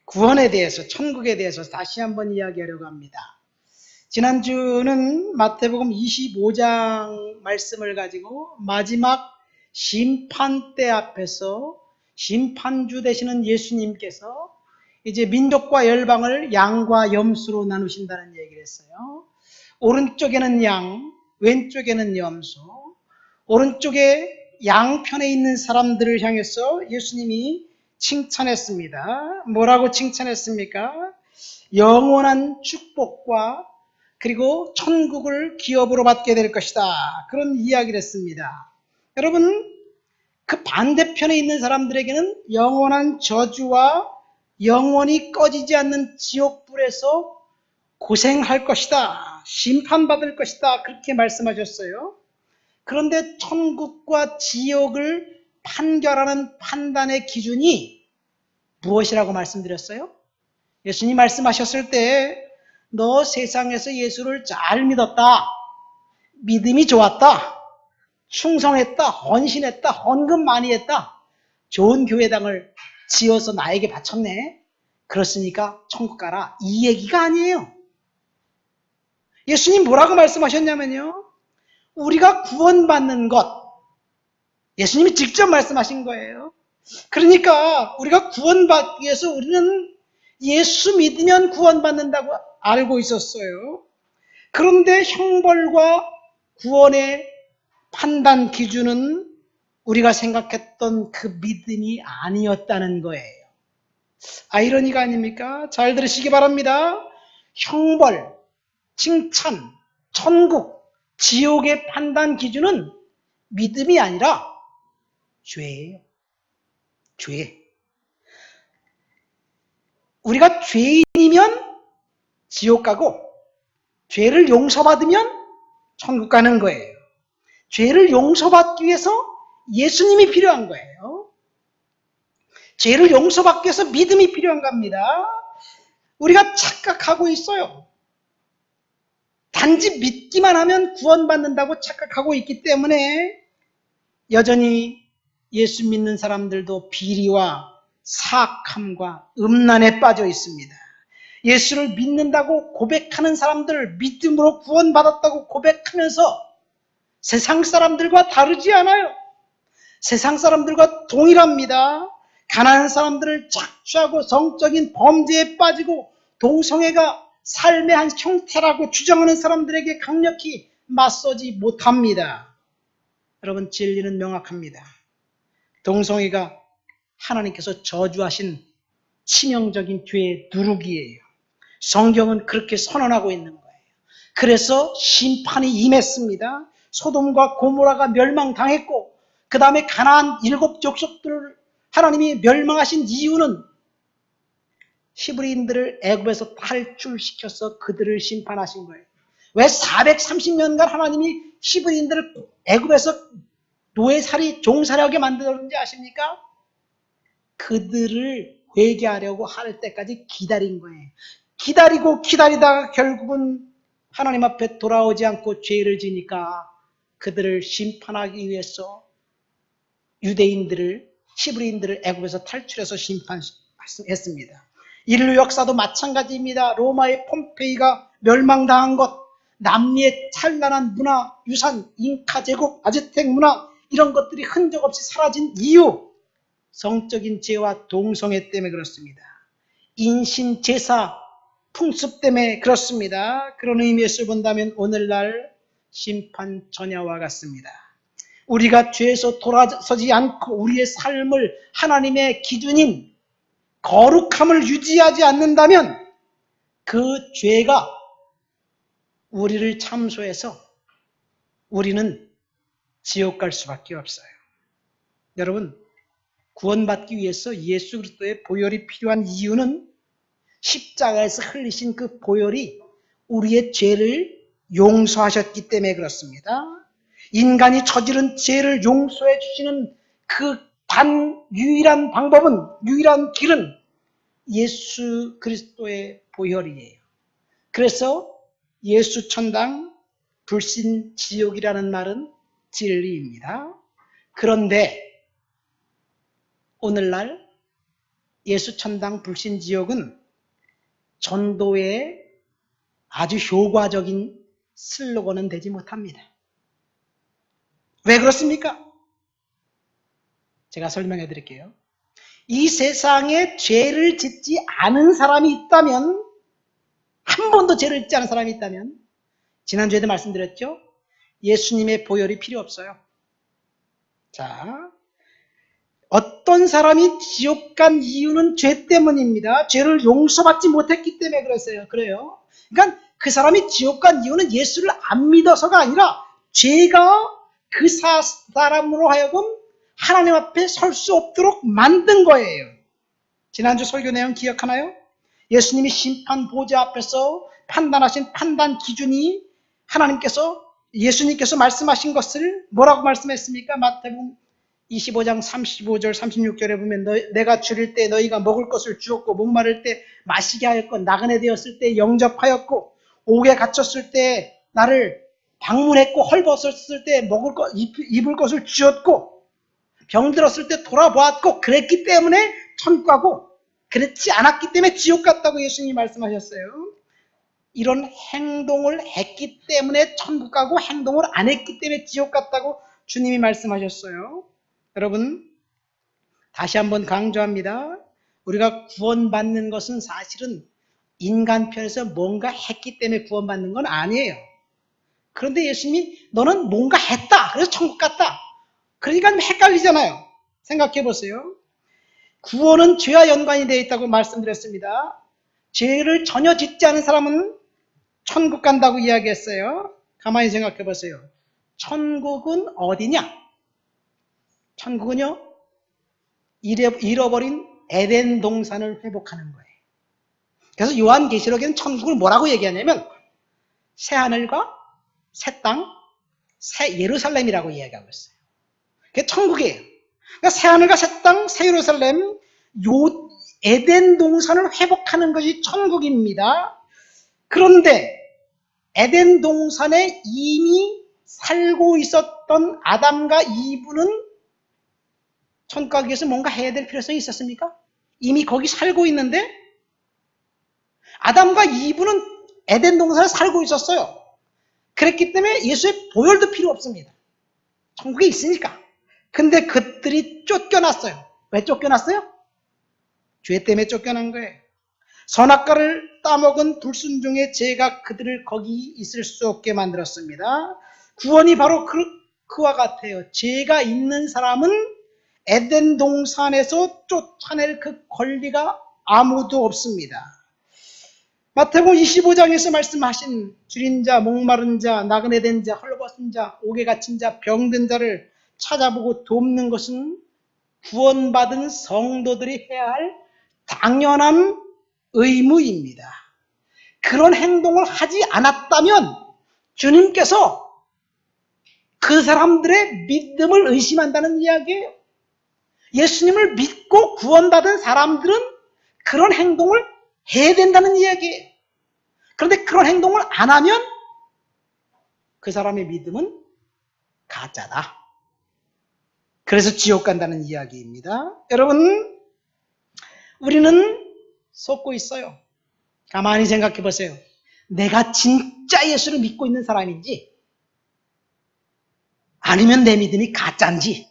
구원에 대해서, 천국에 대해서 다시 한번 이야기하려고 합니다. 지난주는 마태복음 25장 말씀을 가지고 마지막 심판대 앞에서 심판주 되시는 예수님께서 이제 민족과 열방을 양과 염소로 나누신다는 얘기를 했어요. 오른쪽에는 양, 왼쪽에는 염소. 오른쪽에 양편에 있는 사람들을 향해서 예수님이 칭찬했습니다. 뭐라고 칭찬했습니까? 영원한 축복과 그리고 천국을 기업으로 받게 될 것이다. 그런 이야기를 했습니다. 여러분, 그 반대편에 있는 사람들에게는 영원한 저주와 영원히 꺼지지 않는 지옥불에서 고생할 것이다. 심판받을 것이다. 그렇게 말씀하셨어요. 그런데 천국과 지옥을 판결하는 판단의 기준이 무엇이라고 말씀드렸어요? 예수님 말씀하셨을 때 너 세상에서 예수를 잘 믿었다. 믿음이 좋았다. 충성했다. 헌신했다. 헌금 많이 했다. 좋은 교회당을 지어서 나에게 바쳤네. 그렇으니까 천국 가라. 이 얘기가 아니에요. 예수님 뭐라고 말씀하셨냐면요. 우리가 구원받는 것. 예수님이 직접 말씀하신 거예요. 그러니까 우리가 구원받기 위해서 우리는 예수 믿으면 구원받는다고 알고 있었어요. 그런데 형벌과 구원의 판단 기준은 우리가 생각했던 그 믿음이 아니었다는 거예요. 아이러니가 아닙니까? 잘 들으시기 바랍니다. 형벌, 칭찬, 천국, 지옥의 판단 기준은 믿음이 아니라 죄예요. 죄. 우리가 죄인이면 지옥 가고 죄를 용서받으면 천국 가는 거예요. 죄를 용서받기 위해서 예수님이 필요한 거예요. 죄를 용서받기 위해서 믿음이 필요한 겁니다. 우리가 착각하고 있어요. 단지 믿기만 하면 구원받는다고 착각하고 있기 때문에 여전히 예수 믿는 사람들도 비리와 사악함과 음란에 빠져 있습니다. 예수를 믿는다고 고백하는 사람들, 믿음으로 구원받았다고 고백하면서 세상 사람들과 다르지 않아요. 세상 사람들과 동일합니다. 가난한 사람들을 착취하고 성적인 범죄에 빠지고 동성애가 삶의 한 형태라고 주장하는 사람들에게 강력히 맞서지 못합니다. 여러분, 진리는 명확합니다. 동성애가 하나님께서 저주하신 치명적인 죄의 누룩이에요. 성경은 그렇게 선언하고 있는 거예요. 그래서 심판이 임했습니다. 소돔과 고모라가 멸망당했고 그 다음에 가나안 7 족속들을 하나님이 멸망하신 이유는 히브리인들을 애굽에서 탈출시켜서 그들을 심판하신 거예요. 왜 430년간 하나님이 히브리인들을 애굽에서 노예살이 종살이하게 만들었는지 아십니까? 그들을 회개하려고 할 때까지 기다린 거예요. 기다리고 기다리다가 결국은 하나님 앞에 돌아오지 않고 죄를 지니까 그들을 심판하기 위해서 유대인들을, 히브리인들을 애굽에서 탈출해서 심판했습니다. 인류 역사도 마찬가지입니다. 로마의 폼페이가 멸망당한 것, 남미의 찬란한 문화, 유산, 잉카 제국, 아즈텍 문화 이런 것들이 흔적 없이 사라진 이유, 성적인 죄와 동성애 때문에 그렇습니다. 인신, 제사, 풍습 때문에 그렇습니다. 그런 의미에서 본다면 오늘날 심판 전야와 같습니다. 우리가 죄에서 돌아서지 않고 우리의 삶을 하나님의 기준인 거룩함을 유지하지 않는다면 그 죄가 우리를 참소해서 우리는 지옥 갈 수밖에 없어요. 여러분, 구원받기 위해서 예수 그리스도의 보혈이 필요한 이유는 십자가에서 흘리신 그 보혈이 우리의 죄를 용서하셨기 때문에 그렇습니다. 인간이 저지른 죄를 용서해 주시는 그 단 유일한 방법은, 유일한 길은 예수 그리스도의 보혈이에요. 그래서 예수 천당, 불신 지옥이라는 말은 진리입니다. 그런데 오늘날 예수천당 불신지옥은 전도의 아주 효과적인 슬로건은 되지 못합니다. 왜 그렇습니까? 제가 설명해 드릴게요. 이 세상에 죄를 짓지 않은 사람이 있다면, 한 번도 죄를 짓지 않은 사람이 있다면, 지난주에도 말씀드렸죠? 예수님의 보혈이 필요 없어요. 자, 어떤 사람이 지옥 간 이유는 죄 때문입니다. 죄를 용서받지 못했기 때문에 그래요. 그러니까 그 사람이 지옥 간 이유는 예수를 안 믿어서가 아니라 죄가 그 사람으로 하여금 하나님 앞에 설 수 없도록 만든 거예요. 지난주 설교 내용 기억하나요? 예수님이 심판 보좌 앞에서 판단하신 판단 기준이 예수님께서 말씀하신 것을 뭐라고 말씀했습니까? 마태복음 25장 35절 36절에 보면 내가 줄일 때 너희가 먹을 것을 주었고 목마를 때 마시게 하였고 나그네 되었을 때 영접하였고 옥에 갇혔을 때 나를 방문했고 헐벗었을 때 입을 것을 주었고 병들었을 때 돌아보았고 그랬기 때문에 천국 가고 그렇지 않았기 때문에 지옥 갔다고 예수님이 말씀하셨어요. 이런 행동을 했기 때문에 천국 가고 행동을 안 했기 때문에 지옥 갔다고 주님이 말씀하셨어요. 여러분, 다시 한번 강조합니다. 우리가 구원받는 것은 사실은 인간 편에서 뭔가 했기 때문에 구원받는 건 아니에요. 그런데 예수님이 너는 뭔가 했다. 그래서 천국 갔다. 그러니까 좀 헷갈리잖아요. 생각해 보세요. 구원은 죄와 연관이 되어 있다고 말씀드렸습니다. 죄를 전혀 짓지 않은 사람은 천국 간다고 이야기했어요. 가만히 생각해 보세요. 천국은 어디냐? 천국은요, 잃어버린 에덴 동산을 회복하는 거예요. 그래서 요한계시록에는 천국을 뭐라고 얘기하냐면 새하늘과 새 땅, 새 예루살렘이라고 이야기하고 있어요. 그게 천국이에요. 그러니까 새하늘과 새 땅, 새 예루살렘, 요 에덴 동산을 회복하는 것이 천국입니다. 그런데 에덴 동산에 이미 살고 있었던 아담과 이브는 천국 가기 위해서 뭔가 해야 될 필요성이 있었습니까? 이미 거기 살고 있는데 아담과 이브는 에덴 동산에 살고 있었어요. 그랬기 때문에 예수의 보혈도 필요 없습니다. 천국에 있으니까. 근데 그들이 쫓겨났어요. 왜 쫓겨났어요? 죄 때문에 쫓겨난 거예요. 선악과를 따먹은 불순종의 죄가 그들을 거기 있을 수 없게 만들었습니다. 구원이 바로 그와 같아요. 죄가 있는 사람은 에덴 동산에서 쫓아낼 그 권리가 아무도 없습니다. 마태복음 25장에서 말씀하신 줄인 자, 목마른 자, 나그네 된 자, 헐벗은 자, 옥에 갇힌 자, 병든 자를 찾아보고 돕는 것은 구원받은 성도들이 해야 할 당연한 의무입니다. 그런 행동을 하지 않았다면 주님께서 그 사람들의 믿음을 의심한다는 이야기예요. 예수님을 믿고 구원받은 사람들은 그런 행동을 해야 된다는 이야기예요. 그런데 그런 행동을 안 하면 그 사람의 믿음은 가짜다. 그래서 지옥 간다는 이야기입니다. 여러분, 우리는 속고 있어요. 가만히 생각해 보세요. 내가 진짜 예수를 믿고 있는 사람인지 아니면 내 믿음이 가짜인지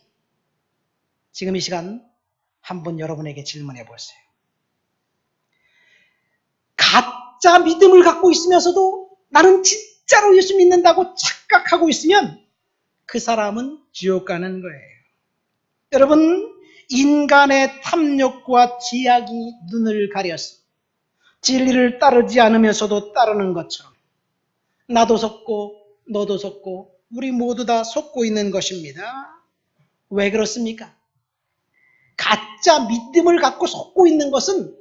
지금 이 시간 한번 여러분에게 질문해 보세요. 가짜 믿음을 갖고 있으면서도 나는 진짜로 예수 믿는다고 착각하고 있으면 그 사람은 지옥 가는 거예요. 여러분, 인간의 탐욕과 지약이 눈을 가려서 진리를 따르지 않으면서도 따르는 것처럼 나도 속고 너도 속고 우리 모두 다 속고 있는 것입니다. 왜 그렇습니까? 가짜 믿음을 갖고 속고 있는 것은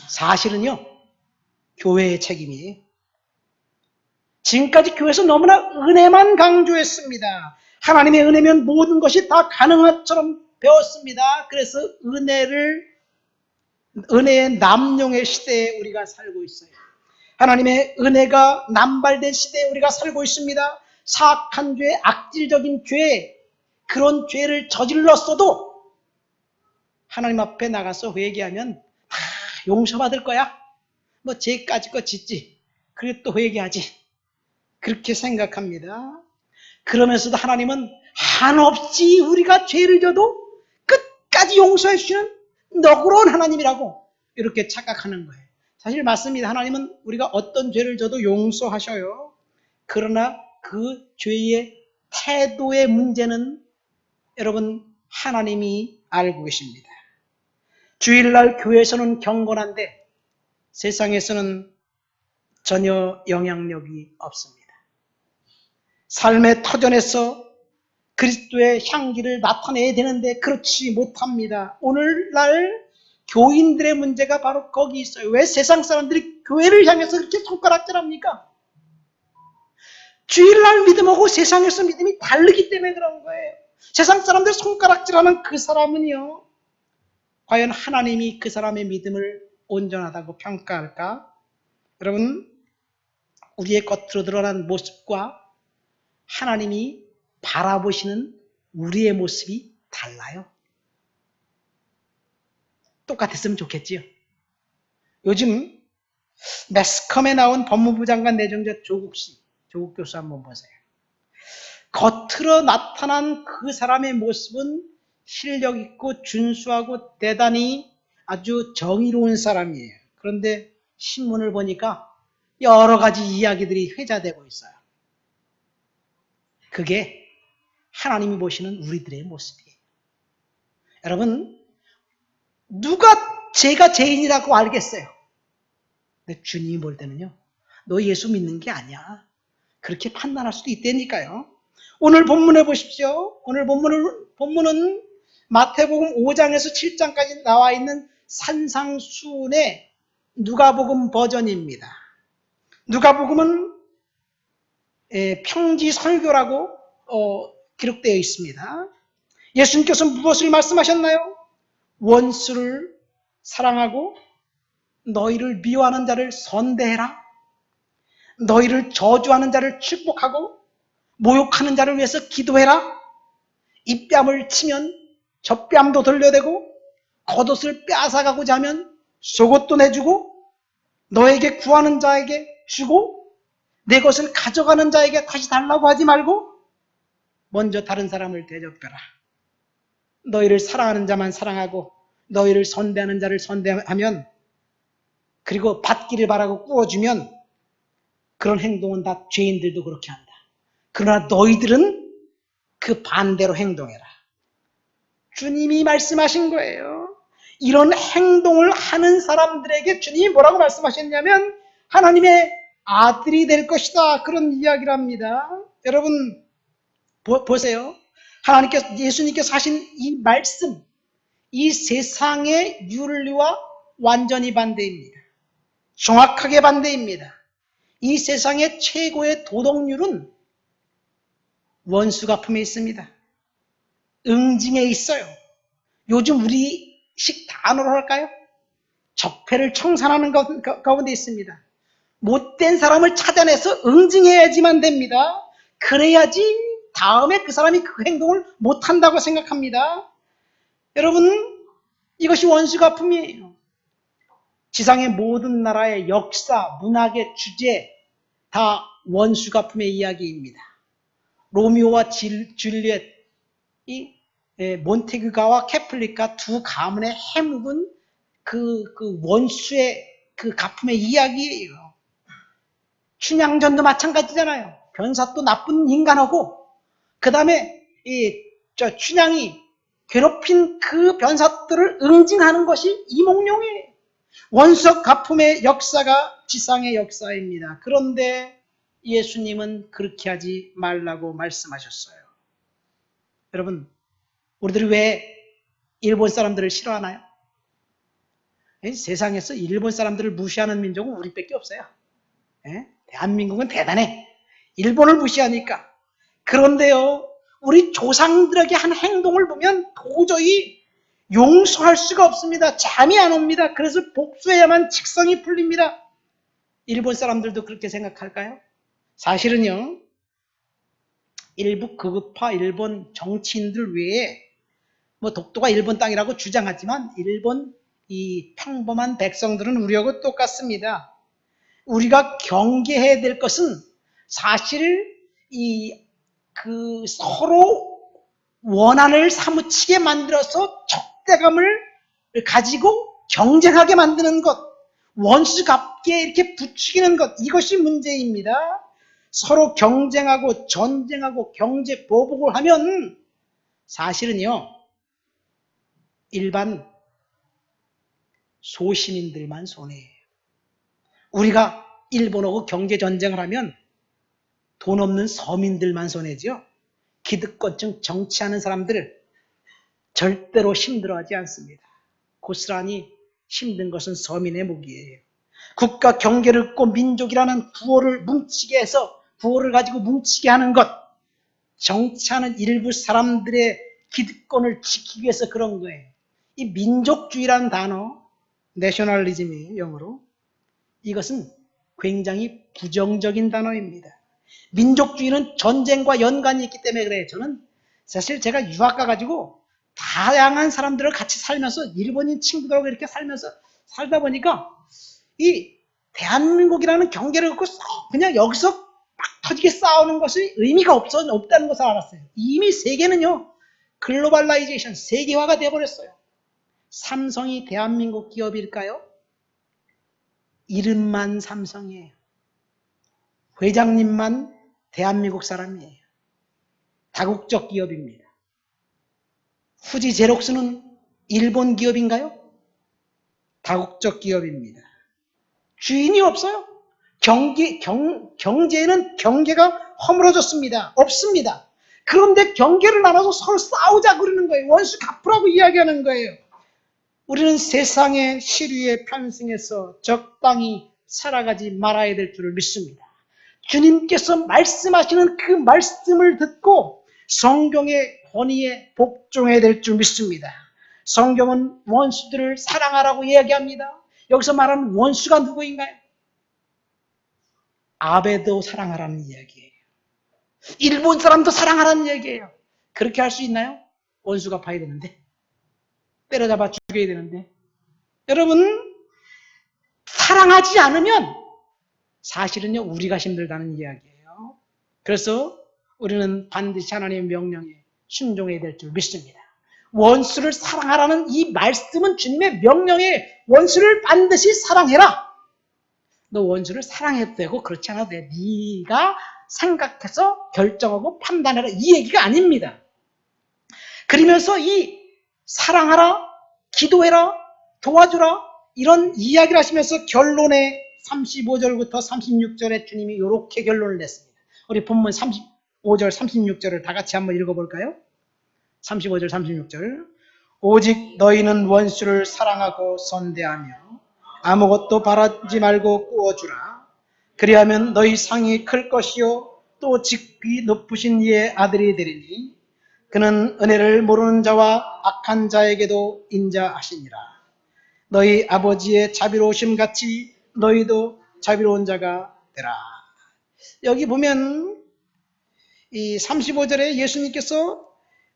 사실은요, 교회의 책임이에요. 지금까지 교회에서 너무나 은혜만 강조했습니다. 하나님의 은혜면 모든 것이 다 가능한 것처럼 배웠습니다. 그래서 은혜의 남용의 시대에 우리가 살고 있어요. 하나님의 은혜가 남발된 시대에 우리가 살고 있습니다. 사악한 죄, 악질적인 죄, 그런 죄를 저질렀어도 하나님 앞에 나가서 회개하면 다 용서받을 거야. 뭐 죄까지 거 짓지. 그래 또 회개하지. 그렇게 생각합니다. 그러면서도 하나님은 한없이 우리가 죄를 져도 끝까지 용서해 주시는 너그러운 하나님이라고 이렇게 착각하는 거예요. 사실 맞습니다. 하나님은 우리가 어떤 죄를 져도 용서하셔요. 그러나 그 죄의 태도의 문제는 여러분 하나님이 알고 계십니다. 주일날 교회에서는 경건한데 세상에서는 전혀 영향력이 없습니다. 삶의 터전에서 그리스도의 향기를 나타내야 되는데 그렇지 못합니다. 오늘날 교인들의 문제가 바로 거기 있어요. 왜 세상 사람들이 교회를 향해서 그렇게 손가락질합니까? 주일날 믿음하고 세상에서 믿음이 다르기 때문에 그런 거예요. 세상 사람들 손가락질하는 그 사람은요, 과연 하나님이 그 사람의 믿음을 온전하다고 평가할까? 여러분, 우리의 겉으로 드러난 모습과 하나님이 바라보시는 우리의 모습이 달라요. 똑같았으면 좋겠지요. 요즘 매스컴에 나온 법무부 장관 내정자 조국 교수 한번 보세요. 겉으로 나타난 그 사람의 모습은 실력 있고 준수하고 대단히 아주 정의로운 사람이에요. 그런데 신문을 보니까 여러 가지 이야기들이 회자되고 있어요. 그게 하나님이 보시는 우리들의 모습이에요. 여러분, 누가 제가 죄인이라고 알겠어요? 근데 주님이 볼 때는요, 너 예수 믿는 게 아니야. 그렇게 판단할 수도 있다니까요. 오늘 본문에 보십시오. 오늘 본문은 마태복음 5장에서 7장까지 나와 있는 산상수훈의 누가복음 버전입니다. 누가복음은 평지 설교라고 기록되어 있습니다. 예수님께서 무엇을 말씀하셨나요? 원수를 사랑하고 너희를 미워하는 자를 선대해라. 너희를 저주하는 자를 축복하고 모욕하는 자를 위해서 기도해라. 이 뺨을 치면 저 뺨도 돌려대고 겉옷을 빼앗아가고자 하면 속옷도 내주고 너에게 구하는 자에게 주고 내 것을 가져가는 자에게 다시 달라고 하지 말고 먼저 다른 사람을 대접해라. 너희를 사랑하는 자만 사랑하고 너희를 선대하는 자를 선대하면 그리고 받기를 바라고 꾸어주면 그런 행동은 다 죄인들도 그렇게 한다. 그러나 너희들은 그 반대로 행동해라. 주님이 말씀하신 거예요. 이런 행동을 하는 사람들에게 주님이 뭐라고 말씀하셨냐면 하나님의 아들이 될 것이다. 그런 이야기를 합니다. 여러분 보세요. 예수님께서 하신 이 말씀, 이 세상의 윤리와 완전히 반대입니다. 정확하게 반대입니다. 이 세상의 최고의 도덕률은 원수갚음에 있습니다. 응징에 있어요. 요즘 우리식 단어로 할까요? 적폐를 청산하는 가운데 있습니다. 못된 사람을 찾아내서 응징해야지만 됩니다. 그래야지 다음에 그 사람이 그 행동을 못한다고 생각합니다. 여러분, 이것이 원수갚음이에요. 지상의 모든 나라의 역사, 문학의 주제 다 원수갚음의 이야기입니다. 로미오와 줄리엣, 몬테규가와 캐플리카 두 가문의 해묵은 그 원수의 그 가품의 이야기예요. 춘향전도 마찬가지잖아요. 변사또 나쁜 인간하고 그 다음에 춘향이 괴롭힌 그 변사들을 응징하는 것이 이몽룡이에요. 원수적 가품의 역사가 지상의 역사입니다. 그런데 예수님은 그렇게 하지 말라고 말씀하셨어요. 여러분, 우리들이 왜 일본 사람들을 싫어하나요? 세상에서 일본 사람들을 무시하는 민족은 우리밖에 없어요. 대한민국은 대단해. 일본을 무시하니까. 그런데요, 우리 조상들에게 한 행동을 보면 도저히 용서할 수가 없습니다. 잠이 안 옵니다. 그래서 복수해야만 직성이 풀립니다. 일본 사람들도 그렇게 생각할까요? 사실은요, 일부 극우파 일본 정치인들 외에 뭐 독도가 일본 땅이라고 주장하지만 일본 이 평범한 백성들은 우리하고 똑같습니다. 우리가 경계해야 될 것은 사실 서로 원한을 사무치게 만들어서 적대감을 가지고 경쟁하게 만드는 것, 원수갑게 이렇게 부추기는 것, 이것이 문제입니다. 서로 경쟁하고 전쟁하고 경제 보복을 하면 사실은요, 일반 소시민들만 손해예요. 우리가 일본하고 경제 전쟁을 하면 돈 없는 서민들만 손해죠. 기득권층 정치하는 사람들 절대로 힘들어하지 않습니다. 고스란히 힘든 것은 서민의 목이에요. 국가 경계를 잇고 민족이라는 구호를 뭉치게 해서 구호를 가지고 뭉치게 하는 것, 정치하는 일부 사람들의 기득권을 지키기 위해서 그런 거예요. 이 민족주의라는 단어, 내셔널리즘이에요, 영어로. 이것은 굉장히 부정적인 단어입니다. 민족주의는 전쟁과 연관이 있기 때문에 그래요. 저는 사실 제가 유학 가가지고 다양한 사람들을 같이 살면서 일본인 친구들하고 이렇게 살다 보니까 이 대한민국이라는 경계를 갖고 그냥 여기서 막 터지게 싸우는 것이 의미가 없다는 것을 알았어요. 이미 세계는요, 글로벌라이제이션, 세계화가 되어버렸어요. 삼성이 대한민국 기업일까요? 이름만 삼성이에요. 회장님만 대한민국 사람이에요. 다국적 기업입니다. 후지 제록스는 일본 기업인가요? 다국적 기업입니다. 주인이 없어요. 경제에는 경계가 허물어졌습니다. 없습니다. 그런데 경계를 나눠서 서로 싸우자 그러는 거예요. 원수 갚으라고 이야기하는 거예요. 우리는 세상의 시류에 편승해서 적당히 살아가지 말아야 될 줄을 믿습니다. 주님께서 말씀하시는 그 말씀을 듣고 성경의 권위에 복종해야 될 줄 믿습니다. 성경은 원수들을 사랑하라고 이야기합니다. 여기서 말하는 원수가 누구인가요? 아베도 사랑하라는 이야기예요. 일본 사람도 사랑하라는 이야기예요. 그렇게 할 수 있나요? 원수가 봐야 되는데, 때려잡아 죽여야 되는데. 여러분, 사랑하지 않으면 사실은요, 우리가 힘들다는 이야기예요. 그래서 우리는 반드시 하나님의 명령에 순종해야 될 줄 믿습니다. 원수를 사랑하라는 이 말씀은 주님의 명령에 원수를 반드시 사랑해라. 너 원수를 사랑해도 되고 그렇지 않아도 돼. 네가 생각해서 결정하고 판단해라. 이 얘기가 아닙니다. 그러면서 이 사랑하라, 기도해라, 도와주라 이런 이야기를 하시면서 결론에 35절부터 36절에 주님이 이렇게 결론을 냈습니다. 우리 본문 35절, 36절을 다 같이 한번 읽어볼까요? 35절, 36절. 오직 너희는 원수를 사랑하고 선대하며 아무것도 바라지 말고 꾸어주라. 그리하면 너희 상이 클 것이요 또 직위 높으신 이의 아들이 되리니 그는 은혜를 모르는 자와 악한 자에게도 인자하시니라. 너희 아버지의 자비로우심 같이 너희도 자비로운 자가 되라. 여기 보면 이 35절에 예수님께서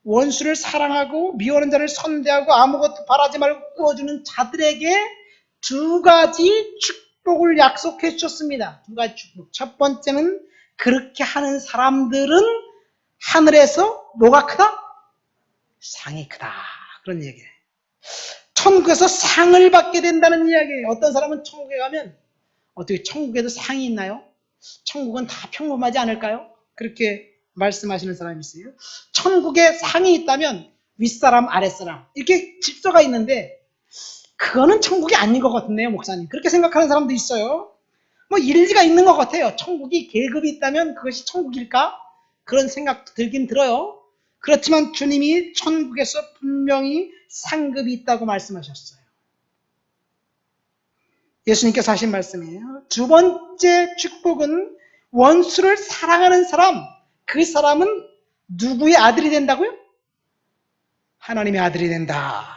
원수를 사랑하고 미워하는 자를 선대하고 아무것도 바라지 말고 꾸어주는 자들에게 두 가지 축복을 약속해 주셨습니다. 두 가지 축복. 첫 번째는 그렇게 하는 사람들은 하늘에서 뭐가 크다? 상이 크다. 그런 얘기예요. 천국에서 상을 받게 된다는 이야기예요. 어떤 사람은 천국에 가면 어떻게 천국에도 상이 있나요? 천국은 다 평범하지 않을까요? 그렇게 말씀하시는 사람이 있어요. 천국에 상이 있다면 윗사람 아랫사람 이렇게 질서가 있는데 그거는 천국이 아닌 것 같은데요, 목사님. 그렇게 생각하는 사람도 있어요. 뭐 일리가 있는 것 같아요. 천국이 계급이 있다면 그것이 천국일까? 그런 생각도 들긴 들어요. 그렇지만 주님이 천국에서 분명히 상급이 있다고 말씀하셨어요. 예수님께서 하신 말씀이에요. 두 번째 축복은 원수를 사랑하는 사람, 그 사람은 누구의 아들이 된다고요? 하나님의 아들이 된다.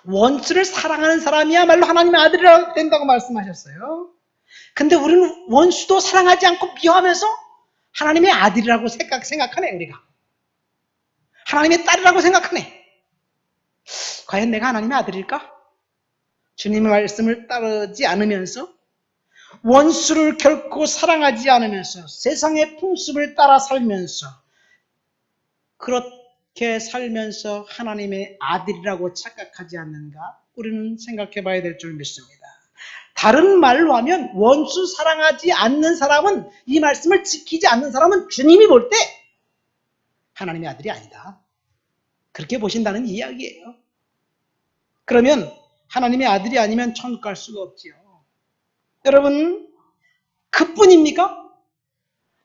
원수를 사랑하는 사람이야말로 하나님의 아들이 된다고 말씀하셨어요. 근데 우리는 원수도 사랑하지 않고 미워하면서 하나님의 아들이라고 생각하네, 우리가. 하나님의 딸이라고 생각하네. 과연 내가 하나님의 아들일까? 주님의 말씀을 따르지 않으면서 원수를 결코 사랑하지 않으면서 세상의 풍습을 따라 살면서 그렇게 살면서 하나님의 아들이라고 착각하지 않는가? 우리는 생각해 봐야 될 줄 믿습니다. 다른 말로 하면 원수 사랑하지 않는 사람은, 이 말씀을 지키지 않는 사람은 주님이 볼 때 하나님의 아들이 아니다, 그렇게 보신다는 이야기예요. 그러면 하나님의 아들이 아니면 천국 갈 수가 없지요. 여러분, 그뿐입니까?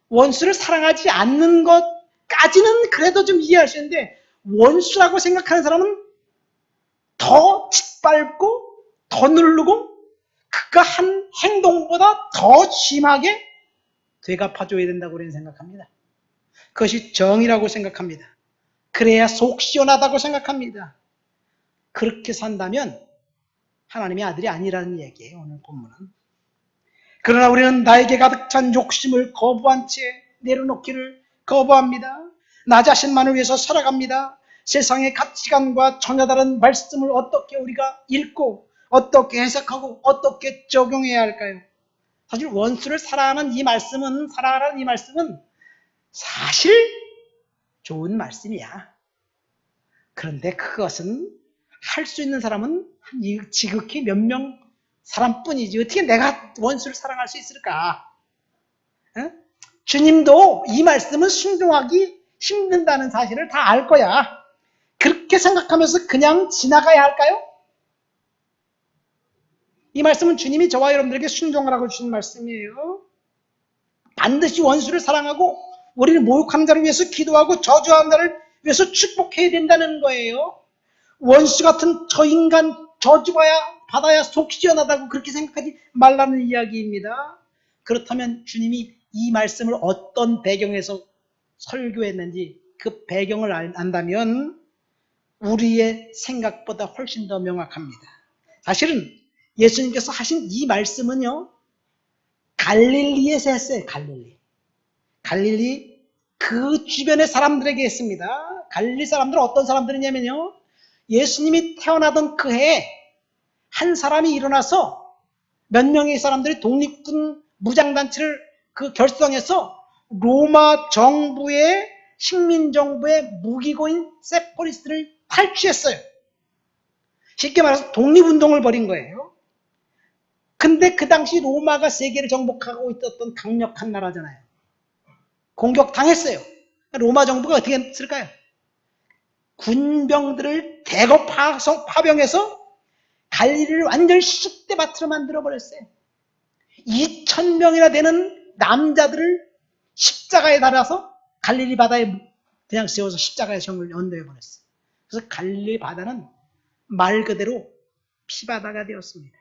원수를 사랑하지 않는 것까지는 그래도 좀 이해할 수 있는데, 원수라고 생각하는 사람은 더 짓밟고 더 누르고 그가 한 행동보다 더 심하게 되갚아줘야 된다고 우리는 생각합니다. 그것이 정의라고 생각합니다. 그래야 속 시원하다고 생각합니다. 그렇게 산다면 하나님의 아들이 아니라는 얘기예요, 오늘 본문은. 그러나 우리는 나에게 가득 찬 욕심을 거부한 채 내려놓기를 거부합니다. 나 자신만을 위해서 살아갑니다. 세상의 가치관과 전혀 다른 말씀을 어떻게 우리가 읽고 어떻게 해석하고 어떻게 적용해야 할까요? 사실 원수를 사랑하는 이 말씀은 사실 좋은 말씀이야. 그런데 그것은 할 수 있는 사람은 지극히 몇 명 사람뿐이지 어떻게 내가 원수를 사랑할 수 있을까? 주님도 이 말씀은 순종하기 힘든다는 사실을 다 알 거야. 그렇게 생각하면서 그냥 지나가야 할까요? 이 말씀은 주님이 저와 여러분들에게 순종하라고 주신 말씀이에요. 반드시 원수를 사랑하고 우리를 모욕하는 자를 위해서 기도하고 저주하는 자를 위해서 축복해야 된다는 거예요. 원수 같은 저 인간 저주받아야 속 시원하다고 그렇게 생각하지 말라는 이야기입니다. 그렇다면 주님이 이 말씀을 어떤 배경에서 설교했는지 그 배경을 안다면 우리의 생각보다 훨씬 더 명확합니다. 사실은 예수님께서 하신 이 말씀은요, 갈릴리에서 했어요. 갈릴리 그 주변의 사람들에게 했습니다. 갈릴리 사람들은 어떤 사람들이냐면요, 예수님이 태어나던 그 해에 한 사람이 일어나서 몇 명의 사람들이 독립군 무장단체를 결성해서 로마 정부의 식민정부의 무기고인 세포리스를 탈취했어요. 쉽게 말해서 독립운동을 벌인 거예요. 근데 그 당시 로마가 세계를 정복하고 있었던 강력한 나라잖아요. 공격당했어요. 로마 정부가 어떻게 했을까요? 군병들을 대거 파병해서 갈릴리를 완전히 쑥대밭으로 만들어버렸어요. 2,000명이나 되는 남자들을 십자가에 달아서 갈릴리 바다에 그냥 세워서 십자가에 정을 연도해버렸어요. 그래서 갈릴리 바다는 말 그대로 피바다가 되었습니다.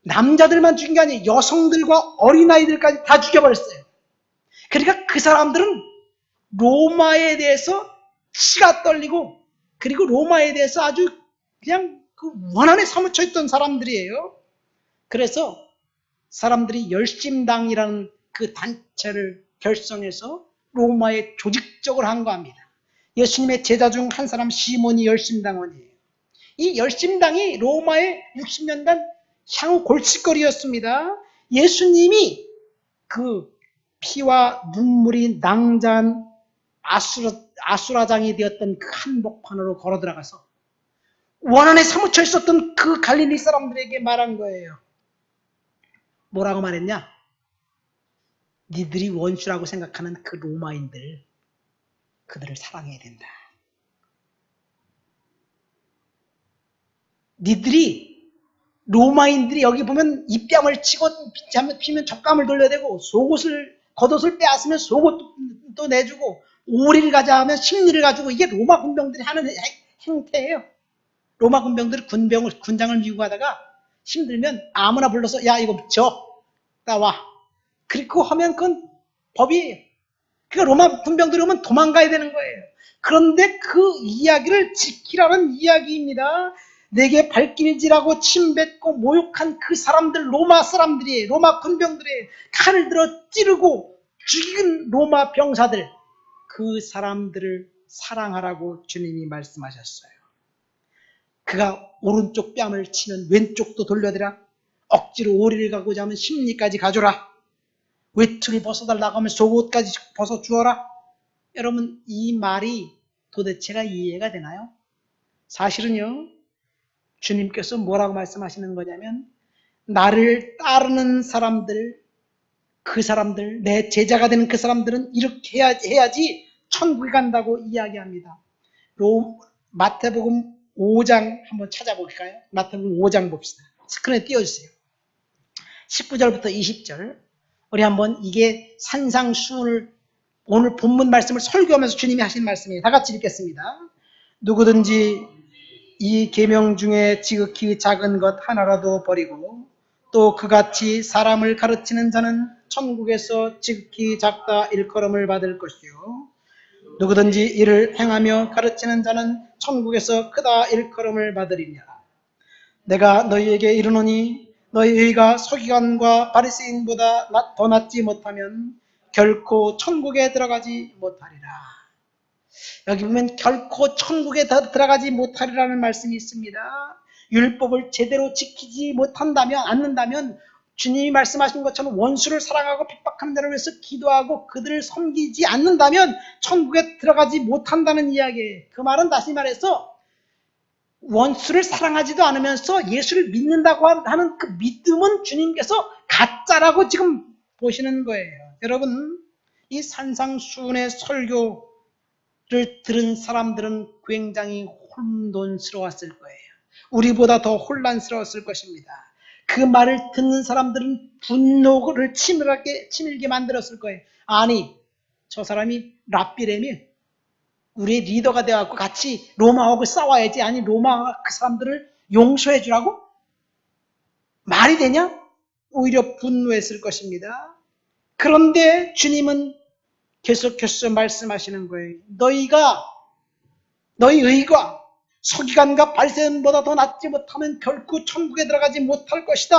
남자들만 죽인 게 아니에요. 여성들과 어린아이들까지 다 죽여버렸어요. 그러니까 그 사람들은 로마에 대해서 치가 떨리고, 그리고 로마에 대해서 아주 그냥 그 원한에 사무쳐 있던 사람들이에요. 그래서 사람들이 열심당이라는 그 단체를 결성해서 로마에 조직적으로 항거합니다. 예수님의 제자 중 한 사람 시몬이 열심당원이에요. 이 열심당이 로마의 60년간 향후 골칫거리였습니다. 예수님이 그 피와 눈물이 낭자한 아수라장이 되었던 그 한복판으로 걸어 들어가서 원한에 사무쳐 있었던 그 갈릴리 사람들에게 말한 거예요. 뭐라고 말했냐? 니들이 원수라고 생각하는 그 로마인들, 그들을 사랑해야 된다. 니들이 로마인들이 여기 보면 입뺨을 치고 피면 젖감을 돌려야 되고, 겉옷을 빼앗으면 속옷도 내주고, 오리를 가자 하면 심리를 가지고, 이게 로마 군병들이 하는 행태예요. 로마 군병들이 군장을 미고 가다가 힘들면 아무나 불러서 야 이거 나와. 그리고 하면 그건 법이에요. 그러니까 로마 군병들이 오면 도망가야 되는 거예요. 그런데 그 이야기를 지키라는 이야기입니다. 내게 발길질하고 침뱉고 모욕한 그 사람들, 로마 사람들이에요. 로마 군병들이에요. 칼을 들어 찌르고 죽인 로마 병사들, 그 사람들을 사랑하라고 주님이 말씀하셨어요. 그가 오른쪽 뺨을 치면 왼쪽도 돌려대라. 억지로 오리를 가고자 하면 심리까지 가져라. 외투를 벗어달라고 하면 속옷까지 벗어주어라. 여러분, 이 말이 도대체가 이해가 되나요? 사실은요, 주님께서 뭐라고 말씀하시는 거냐면, 나를 따르는 사람들, 그 사람들, 내 제자가 되는 그 사람들은 이렇게 해야지 천국에 간다고 이야기합니다. 마태복음 5장 한번 찾아볼까요? 마태복음 5장 봅시다. 스크린에 띄워주세요. 19절부터 20절. 우리 한번 이게 산상수훈을 오늘 본문 말씀을 설교하면서 주님이 하신 말씀이에요. 다 같이 읽겠습니다. 누구든지 이 계명 중에 지극히 작은 것 하나라도 버리고 또 그같이 사람을 가르치는 자는 천국에서 지극히 작다 일컬음을 받을 것이요 누구든지 이를 행하며 가르치는 자는 천국에서 크다 일컬음을 받으리냐. 내가 너희에게 이르노니 너희가 서기관과 바리새인보다 더 낫지 못하면 결코 천국에 들어가지 못하리라. 여기 보면 결코 천국에 들어가지 못하리라는 말씀이 있습니다. 율법을 제대로 지키지 않는다면 주님이 말씀하신 것처럼 원수를 사랑하고 핍박하는 자를 위해서 기도하고 그들을 섬기지 않는다면 천국에 들어가지 못한다는 이야기예요. 그 말은 다시 말해서 원수를 사랑하지도 않으면서 예수를 믿는다고 하는 그 믿음은 주님께서 가짜라고 지금 보시는 거예요. 여러분, 이 산상수훈의 설교를 들은 사람들은 굉장히 혼돈스러웠을 거예요. 우리보다 더 혼란스러웠을 것입니다. 그 말을 듣는 사람들은 분노를 치밀게 만들었을 거예요. 아니, 저 사람이 랍비라며 우리의 리더가 되어갖고 같이 로마하고 싸워야지. 아니, 로마가 그 사람들을 용서해 주라고? 말이 되냐? 오히려 분노했을 것입니다. 그런데 주님은 계속해서 말씀하시는 거예요. 너희 의가 서기관과 바리새인보다 더 낫지 못하면 결코 천국에 들어가지 못할 것이다.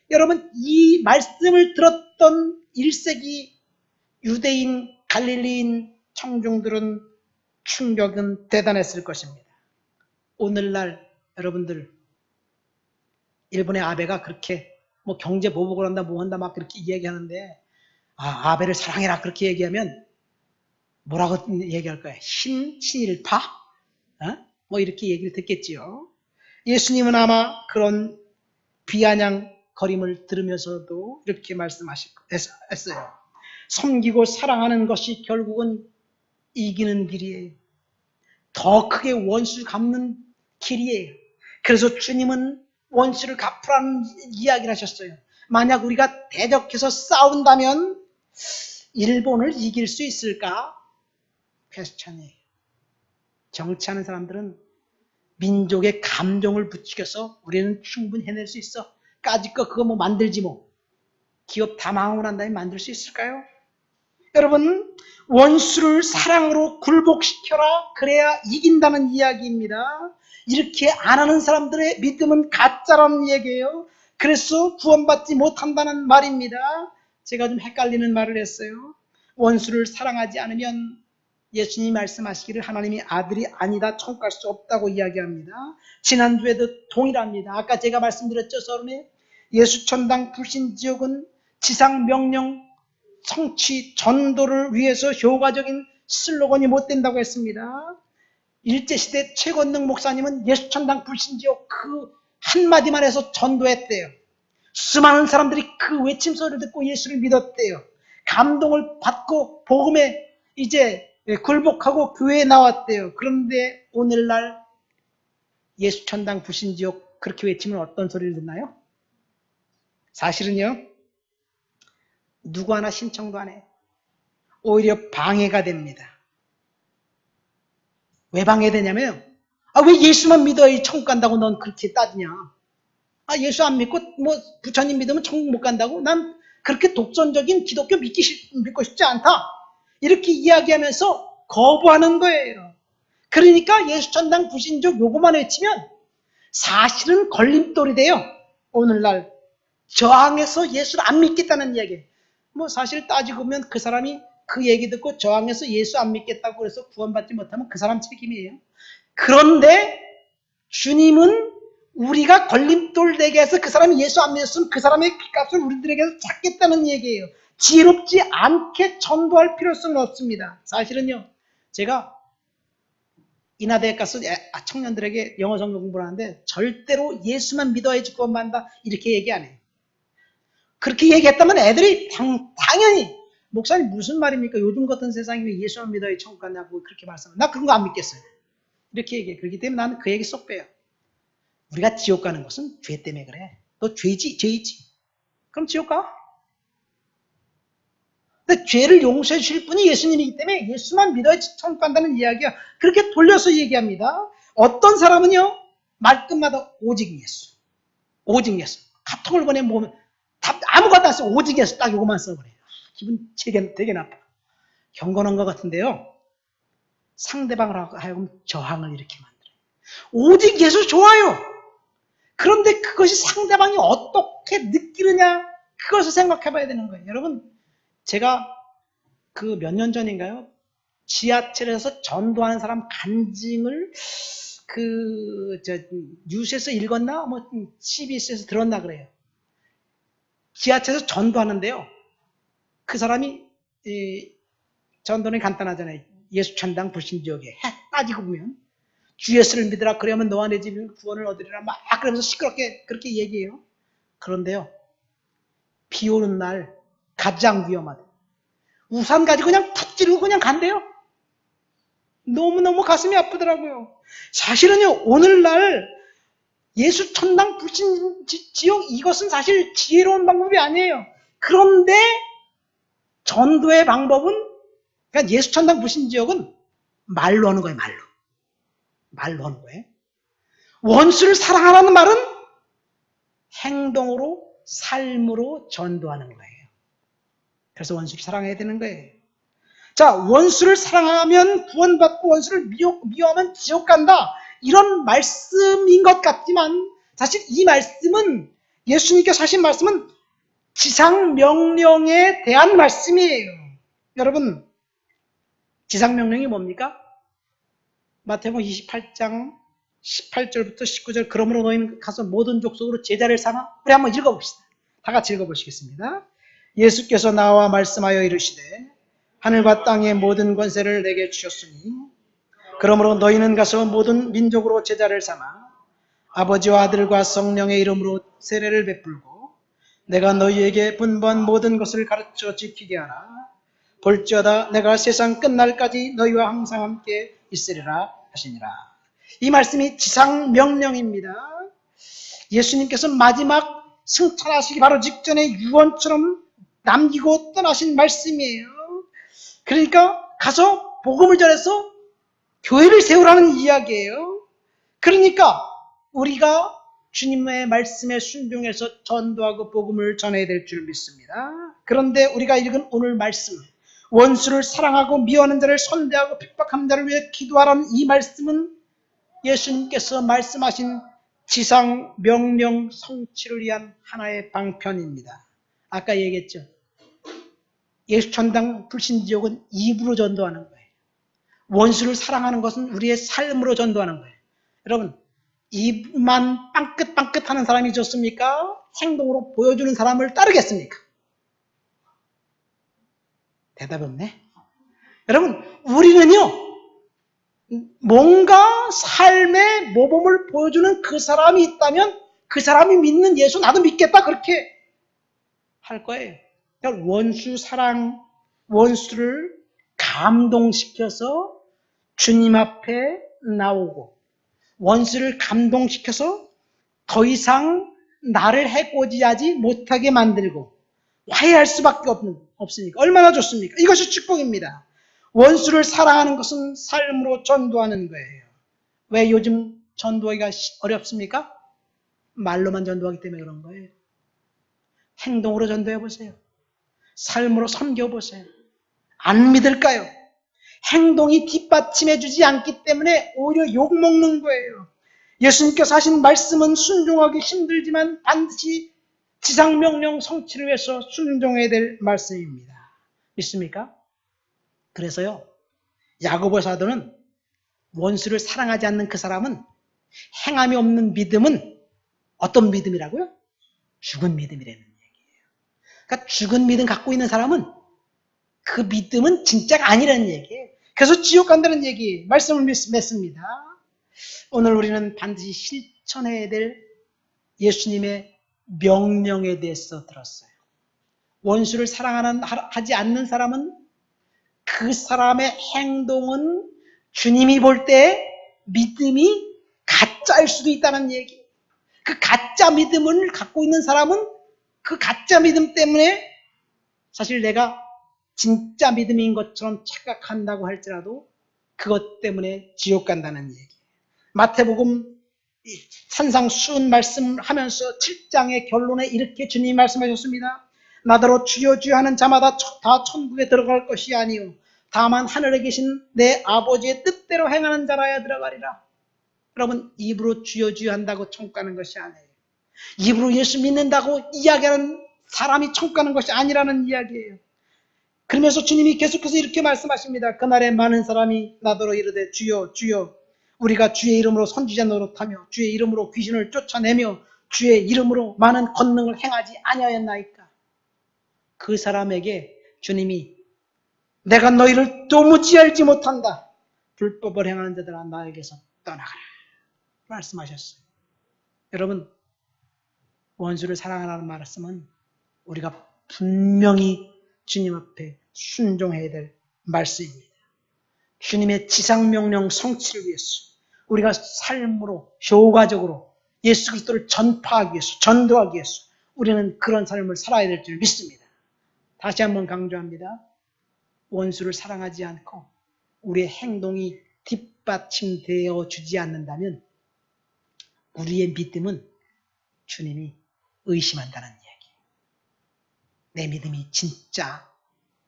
여러분, 이 말씀을 들었던 1세기 유대인, 갈릴리인 청중들은 충격은 대단했을 것입니다. 오늘날 여러분들, 일본의 아베가 그렇게 뭐 경제 보복을 한다, 뭐 한다 막 그렇게 이야기하는데, 아베를 사랑해라 그렇게 얘기하면 뭐라고 얘기할 거야? 신일파? 뭐 이렇게 얘기를 듣겠지요. 예수님은 아마 그런 비아냥거림을 들으면서도 이렇게 말씀하셨어요. 섬기고 사랑하는 것이 결국은 이기는 길이에요. 더 크게 원수 갚는 길이에요. 그래서 주님은 원수를 갚으라는 이야기를 하셨어요. 만약 우리가 대적해서 싸운다면 일본을 이길 수 있을까? 퀘스천이에요. 정치하는 사람들은 민족의 감정을 부추겨서 우리는 충분히 해낼 수 있어. 까짓거 그거 뭐 만들지 뭐. 기업 다 망하고 난 다음에 만들 수 있을까요? 여러분, 원수를 사랑으로 굴복시켜라. 그래야 이긴다는 이야기입니다. 이렇게 안 하는 사람들의 믿음은 가짜라는 얘기예요. 그래서 구원받지 못한다는 말입니다. 제가 좀 헷갈리는 말을 했어요. 원수를 사랑하지 않으면 예수님이 말씀하시기를 하나님이 아들이 아니다, 천국 갈 수 없다고 이야기합니다. 지난주에도 동일합니다. 아까 제가 말씀드렸죠, 서론에 예수천당 불신지옥은 지상 명령 성취 전도를 위해서 효과적인 슬로건이 못 된다고 했습니다. 일제시대 최건능 목사님은 예수천당 불신지옥 그 한마디만 해서 전도했대요. 수많은 사람들이 그 외침 소리를 듣고 예수를 믿었대요. 감동을 받고 복음에 이제 굴복하고 교회에 나왔대요. 그런데 오늘날 예수천당 불신지옥 그렇게 외치면 어떤 소리를 듣나요? 사실은요, 누구 하나 신청도 안 해. 오히려 방해가 됩니다. 왜 방해되냐면, 왜 예수만 믿어야 천국 간다고 넌 그렇게 따지냐? 예수 안 믿고 뭐 부처님 믿으면 천국 못 간다고? 난 그렇게 독선적인 기독교 믿고 싶지 않다. 이렇게 이야기하면서 거부하는 거예요. 그러니까 예수천당 불신족 요거만 외치면 사실은 걸림돌이 돼요. 오늘날 저항해서 예수를 안 믿겠다는 이야기예요. 뭐 사실 따지고 보면 그 사람이 그 얘기 듣고 저항해서 예수 안 믿겠다고 해서 구원받지 못하면 그 사람 책임이에요. 그런데 주님은 우리가 걸림돌 되게 해서 그 사람이 예수 안 믿었으면 그 사람의 값을 우리들에게서 찾겠다는 얘기예요. 지혜롭지 않게 전도할 필요성은 없습니다. 사실은요, 제가 인하대에 가서 청년들에게 영어 성경 공부를 하는데 절대로 예수만 믿어야지 구원받는다 이렇게 얘기 안 해요. 그렇게 얘기했다면 애들이 당연히 목사님 무슨 말입니까? 요즘 같은 세상에 예수만 믿어야 천국 가냐고 그렇게 말씀하면 나 그런 거 안 믿겠어요. 이렇게 얘기해. 그렇기 때문에 나는 그 얘기 쏙 빼요. 우리가 지옥 가는 것은 죄 때문에 그래. 너 죄이지. 그럼 지옥 가. 근데 죄를 용서해 주실 분이 예수님이기 때문에 예수만 믿어야 천국 간다는 이야기야. 그렇게 돌려서 얘기합니다. 어떤 사람은요, 말끝마다 오직 예수. 오직 예수. 카톡을 보내면 아무것도 안 써. 오직 예수. 딱 이거만 써버려요. 기분 되게 나빠. 경건한 것 같은데요. 상대방을 하여금 저항을 이렇게 만들어요. 오직 예수 좋아요. 그런데 그것이 상대방이 어떻게 느끼느냐, 그것을 생각해 봐야 되는 거예요. 여러분, 제가 그 몇 년 전인가요? 지하철에서 전도하는 사람 간증을 뉴스에서 읽었나? 뭐, CBS에서 들었나 그래요. 지하철에서 전도하는데요. 그 사람이, 전도는 간단하잖아요. 예수 천당 불신지역에 해 따지고 보면 주 예수를 믿으라 그러면 너와 내 집은 구원을 얻으리라 막 그러면서 시끄럽게 그렇게 얘기해요. 그런데요, 비 오는 날 가장 위험하대. 우산 가지고 그냥 탁 찌르고 그냥 간대요. 너무너무 가슴이 아프더라고요. 사실은요, 오늘날 예수 천당 불신지역 이것은 사실 지혜로운 방법이 아니에요. 그런데 전도의 방법은, 그러니까 예수 천당 불신지역은 말로 하는 거예요. 말로 하는 거예요. 원수를 사랑하라는 말은 행동으로, 삶으로 전도하는 거예요. 그래서 원수를 사랑해야 되는 거예요. 자, 원수를 사랑하면 구원받고 원수를 미워하면 지옥 간다. 이런 말씀인 것 같지만 사실 이 말씀은, 예수님께서 하신 말씀은 지상명령에 대한 말씀이에요. 여러분, 지상명령이 뭡니까? 마태복음 28장 18절부터 19절, 그러므로 너희는 가서 모든 족속으로 제자를 삼아. 우리 한번 읽어봅시다. 다 같이 읽어보시겠습니다. 예수께서 나와 말씀하여 이르시되 하늘과 땅의 모든 권세를 내게 주셨으니 그러므로 너희는 가서 모든 민족으로 제자를 삼아 아버지와 아들과 성령의 이름으로 세례를 베풀고 내가 너희에게 분부한 모든 것을 가르쳐 지키게 하라. 볼지어다 내가 세상 끝날까지 너희와 항상 함께 있으리라 하시니라. 이 말씀이 지상명령입니다. 예수님께서 마지막 승천하시기 바로 직전에 유언처럼 남기고 떠나신 말씀이에요. 그러니까 가서 복음을 전해서 교회를 세우라는 이야기예요. 그러니까 우리가 주님의 말씀에 순종해서 전도하고 복음을 전해야 될 줄 믿습니다. 그런데 우리가 읽은 오늘 말씀, 원수를 사랑하고 미워하는 자를 선대하고 핍박하는 자를 위해 기도하라는 이 말씀은 예수님께서 말씀하신 지상 명령 성취를 위한 하나의 방편입니다. 아까 얘기했죠. 예수 천당 불신지옥은 입으로 전도하는 거예요. 원수를 사랑하는 것은 우리의 삶으로 전도하는 거예요. 여러분, 입만 빵긋빵긋 하는 사람이 좋습니까? 행동으로 보여주는 사람을 따르겠습니까? 대답이 없네. 여러분, 우리는요, 뭔가 삶의 모범을 보여주는 그 사람이 있다면 그 사람이 믿는 예수 나도 믿겠다 그렇게 할 거예요. 그러니까 원수 사랑, 원수를 감동시켜서 주님 앞에 나오고 원수를 감동시켜서 더 이상 나를 해코지하지 못하게 만들고 화해할 수밖에 없으니까 얼마나 좋습니까? 이것이 축복입니다. 원수를 사랑하는 것은 삶으로 전도하는 거예요. 왜 요즘 전도하기가 어렵습니까? 말로만 전도하기 때문에 그런 거예요. 행동으로 전도해 보세요. 삶으로 섬겨 보세요. 안 믿을까요? 행동이 뒷받침해 주지 않기 때문에 오히려 욕먹는 거예요. 예수님께서 하신 말씀은 순종하기 힘들지만 반드시 지상명령 성취를 위해서 순종해야 될 말씀입니다. 믿습니까? 그래서요, 야고보 사도는 원수를 사랑하지 않는 그 사람은, 행함이 없는 믿음은 어떤 믿음이라고요? 죽은 믿음이라는 얘기예요. 그러니까 죽은 믿음 갖고 있는 사람은 그 믿음은 진짜가 아니라는 얘기예요. 그래서 지옥 간다는 얘기, 말씀을 맺습니다. 오늘 우리는 반드시 실천해야 될 예수님의 명령에 대해서 들었어요. 원수를 사랑하지 않는 사람은 그 사람의 행동은 주님이 볼 때 믿음이 가짜일 수도 있다는 얘기. 그 가짜 믿음을 갖고 있는 사람은 그 가짜 믿음 때문에 사실 내가 진짜 믿음인 것처럼 착각한다고 할지라도 그것 때문에 지옥 간다는 얘기. 마태복음 산상수훈 말씀하면서 7장의 결론에 이렇게 주님이 말씀하셨습니다. 나더러 주여 주여 하는 자마다 다 천국에 들어갈 것이 아니요 다만 하늘에 계신 내 아버지의 뜻대로 행하는 자라야 들어가리라. 여러분, 입으로 주여 주여 한다고 천국 가는 것이 아니에요. 입으로 예수 믿는다고 이야기하는 사람이 천국 가는 것이 아니라는 이야기예요. 그러면서 주님이 계속해서 이렇게 말씀하십니다. 그날에 많은 사람이 나더러 이르되 주여 주여 우리가 주의 이름으로 선지자 노릇하며 주의 이름으로 귀신을 쫓아내며 주의 이름으로 많은 권능을 행하지 아니하였나이까. 그 사람에게 주님이 내가 너희를 도무지 알지 못한다. 불법을 행하는 자들아 나에게서 떠나가라. 말씀하셨어요. 여러분, 원수를 사랑하라는 말씀은 우리가 분명히 주님 앞에 순종해야 될 말씀입니다. 주님의 지상명령 성취를 위해서 우리가 삶으로 효과적으로 예수 그리스도를 전파하기 위해서 전도하기 위해서 우리는 그런 삶을 살아야 될 줄 믿습니다. 다시 한번 강조합니다. 원수를 사랑하지 않고 우리의 행동이 뒷받침되어 주지 않는다면 우리의 믿음은 주님이 의심한다는 얘기. 내 믿음이 진짜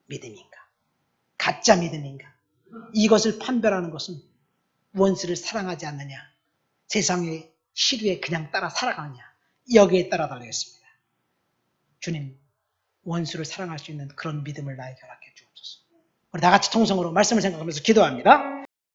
믿음인가? 가짜 믿음인가? 이것을 판별하는 것은 원수를 사랑하지 않느냐, 세상의 시류에 그냥 따라 살아가느냐, 여기에 따라 달리겠습니다. 주님, 원수를 사랑할 수 있는 그런 믿음을 나에게 허락해 주옵소서. 우리 다 같이 통성으로 말씀을 생각하면서 기도합니다.